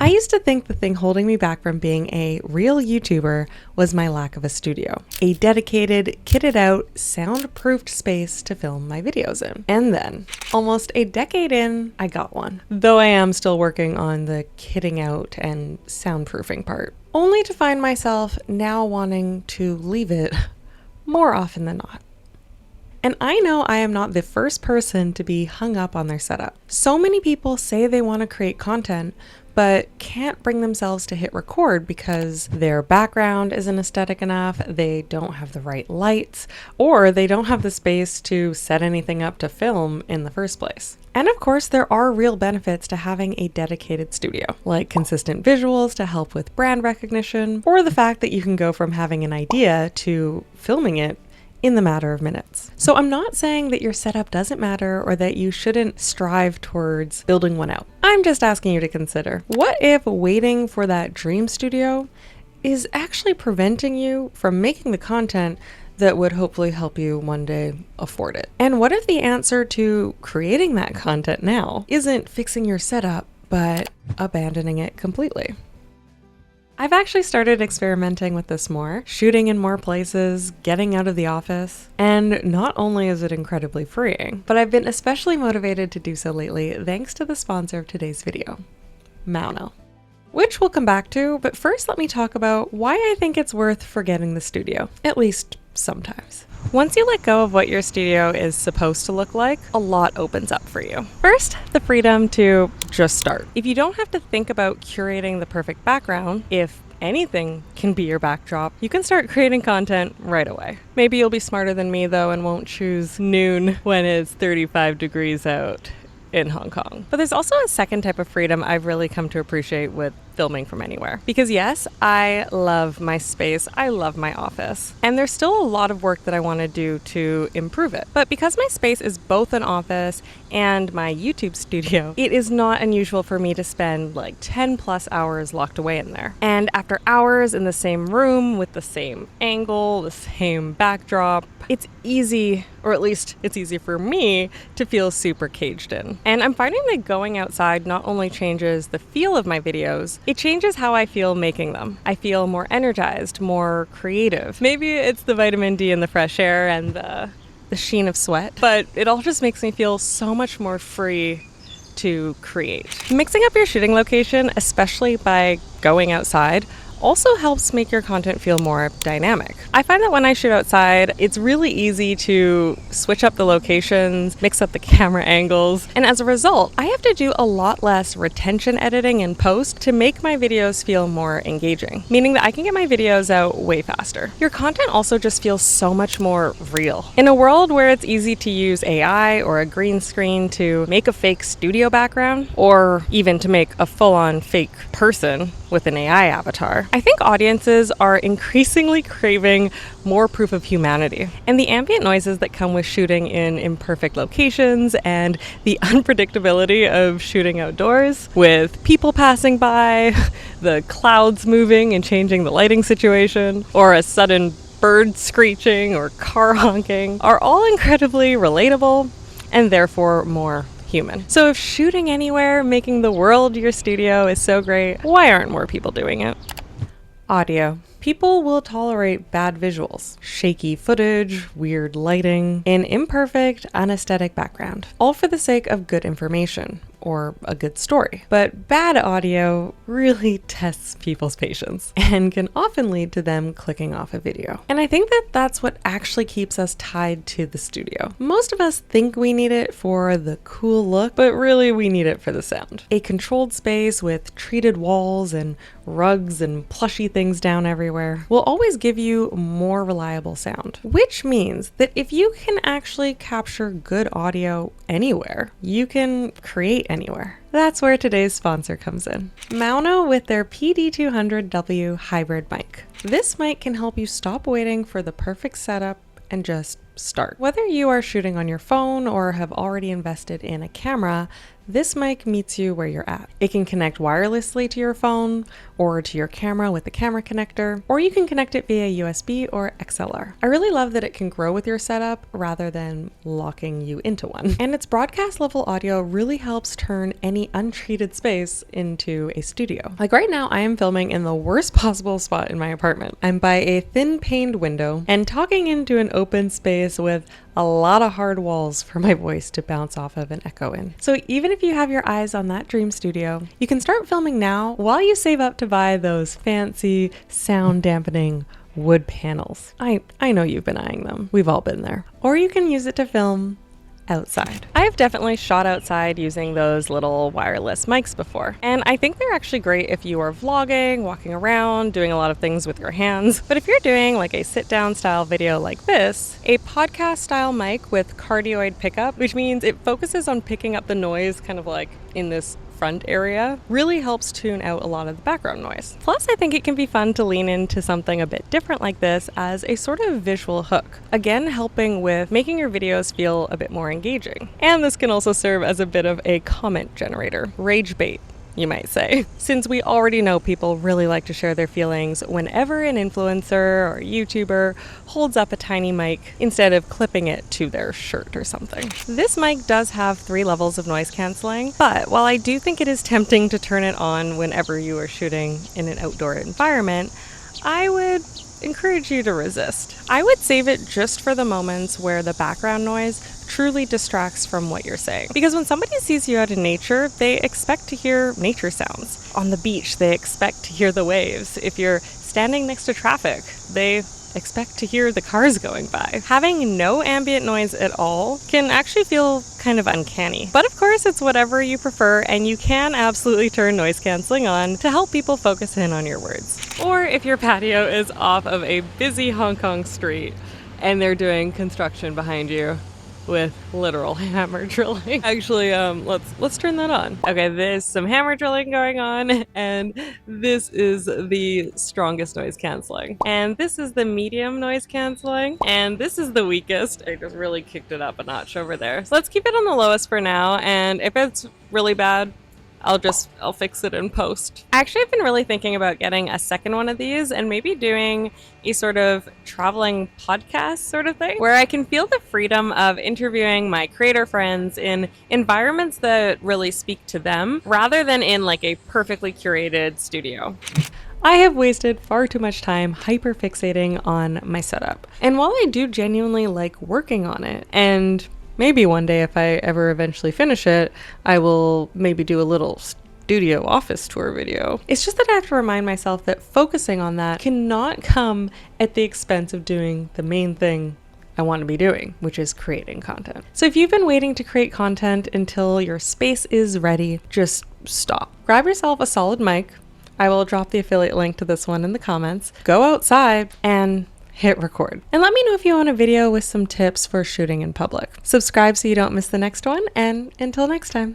I used to think the thing holding me back from being a real YouTuber was my lack of a studio, a dedicated, kitted out, soundproofed space to film my videos in. And then, almost a decade in, I got one. Though I am still working on the kitting out and soundproofing part, only to find myself now wanting to leave it more often than not. And I know I am not the first person to be hung up on their setup. So many people say they want to create content, but can't bring themselves to hit record because their background isn't aesthetic enough, they don't have the right lights, or they don't have the space to set anything up to film in the first place. And of course, there are real benefits to having a dedicated studio, like consistent visuals to help with brand recognition, or the fact that you can go from having an idea to filming it in the matter of minutes. So I'm not saying that your setup doesn't matter or that you shouldn't strive towards building one out. I'm just asking you to consider, what if waiting for that dream studio is actually preventing you from making the content that would hopefully help you one day afford it? And what if the answer to creating that content now isn't fixing your setup, but abandoning it completely? I've actually started experimenting with this more, shooting in more places, getting out of the office, and not only is it incredibly freeing, but I've been especially motivated to do so lately thanks to the sponsor of today's video, Mauno, which we'll come back to, but first let me talk about why I think it's worth forgetting the studio, at least sometimes. Once you let go of what your studio is supposed to look like, a lot opens up for you. First, the freedom to just start. If you don't have to think about curating the perfect background, if anything can be your backdrop, you can start creating content right away. Maybe you'll be smarter than me though and won't choose noon when it's 35 degrees out in Hong Kong. But there's also a second type of freedom I've really come to appreciate with filming from anywhere. Because yes, I love my space, I love my office, and there's still a lot of work that I want to do to improve it. But because my space is both an office and my YouTube studio, it is not unusual for me to spend like 10 plus hours locked away in there. And after hours in the same room with the same angle, the same backdrop, it's easy, or at least it's easy for me, to feel super caged in. And I'm finding that going outside not only changes the feel of my videos, it changes how I feel making them. I feel more energized, more creative. Maybe it's the vitamin D and the fresh air and the sheen of sweat, but it all just makes me feel so much more free to create. Mixing up your shooting location, especially by going outside, also helps make your content feel more dynamic. I find that when I shoot outside, it's really easy to switch up the locations, mix up the camera angles, and as a result, I have to do a lot less retention editing in post to make my videos feel more engaging, meaning that I can get my videos out way faster. Your content also just feels so much more real. In a world where it's easy to use AI or a green screen to make a fake studio background, or even to make a full-on fake person with an AI avatar, I think audiences are increasingly craving more proof of humanity. And the ambient noises that come with shooting in imperfect locations and the unpredictability of shooting outdoors with people passing by, the clouds moving and changing the lighting situation, or a sudden bird screeching or car honking are all incredibly relatable and therefore more human. So if shooting anywhere, making the world your studio is so great, why aren't more people doing it? Audio. People will tolerate bad visuals, shaky footage, weird lighting, an imperfect, unaesthetic background, all for the sake of good information or a good story. But bad audio really tests people's patience and can often lead to them clicking off a video. And I think that that's what actually keeps us tied to the studio. Most of us think we need it for the cool look, but really we need it for the sound. A controlled space with treated walls and rugs and plushy things down everywhere will always give you more reliable sound, which means that if you can actually capture good audio anywhere, you can create anywhere. That's where today's sponsor comes in. Mauno with their PD200W hybrid mic. This mic can help you stop waiting for the perfect setup and just start. Whether you are shooting on your phone or have already invested in a camera, this mic meets you where you're at. It can connect wirelessly to your phone or to your camera with the camera connector, or you can connect it via USB or XLR. I really love that it can grow with your setup rather than locking you into one. And its broadcast level audio really helps turn any untreated space into a studio. Like right now, I am filming in the worst possible spot in my apartment. I'm by a thin paned window and talking into an open space with a lot of hard walls for my voice to bounce off of and echo in. So even if you have your eyes on that dream studio, you can start filming now while you save up to buy those fancy sound dampening wood panels. I know you've been eyeing them. We've all been there. Or you can use it to film outside. I have definitely shot outside using those little wireless mics before, and I think they're actually great if you are vlogging, walking around, doing a lot of things with your hands. But if you're doing like a sit-down style video like this, a podcast style mic with cardioid pickup, which means it focuses on picking up the noise kind of like in this front area, really helps tune out a lot of the background noise. Plus, I think it can be fun to lean into something a bit different like this as a sort of visual hook, again helping with making your videos feel a bit more engaging. And this can also serve as a bit of a comment generator, rage bait, you might say, since we already know people really like to share their feelings whenever an influencer or YouTuber holds up a tiny mic instead of clipping it to their shirt or something. This mic does have 3 levels of noise canceling, but while I do think it is tempting to turn it on whenever you are shooting in an outdoor environment, I would encourage you to resist. I would save it just for the moments where the background noise truly distracts from what you're saying. Because when somebody sees you out in nature, they expect to hear nature sounds. On the beach, they expect to hear the waves. If you're standing next to traffic, they expect to hear the cars going by. Having no ambient noise at all can actually feel kind of uncanny. But of course, it's whatever you prefer, and you can absolutely turn noise canceling on to help people focus in on your words. Or if your patio is off of a busy Hong Kong street and they're doing construction behind you with literal hammer drilling. Actually, let's turn that on. Okay, there's some hammer drilling going on, and this is the strongest noise canceling. And this is the medium noise canceling, and this is the weakest. I just really kicked it up a notch over there. So let's keep it on the lowest for now, and if it's really bad, I'll fix it in post. Actually, I've been really thinking about getting a second one of these and maybe doing a sort of traveling podcast sort of thing where I can feel the freedom of interviewing my creator friends in environments that really speak to them rather than in like a perfectly curated studio. I have wasted far too much time hyperfixating on my setup. And while I do genuinely like working on it, and maybe one day if I ever eventually finish it, I will maybe do a little studio office tour video. It's just that I have to remind myself that focusing on that cannot come at the expense of doing the main thing I want to be doing, which is creating content. So if you've been waiting to create content until your space is ready, just stop. Grab yourself a solid mic. I will drop the affiliate link to this one in the comments. Go outside and hit record. And let me know if you want a video with some tips for shooting in public. Subscribe so you don't miss the next one, and until next time.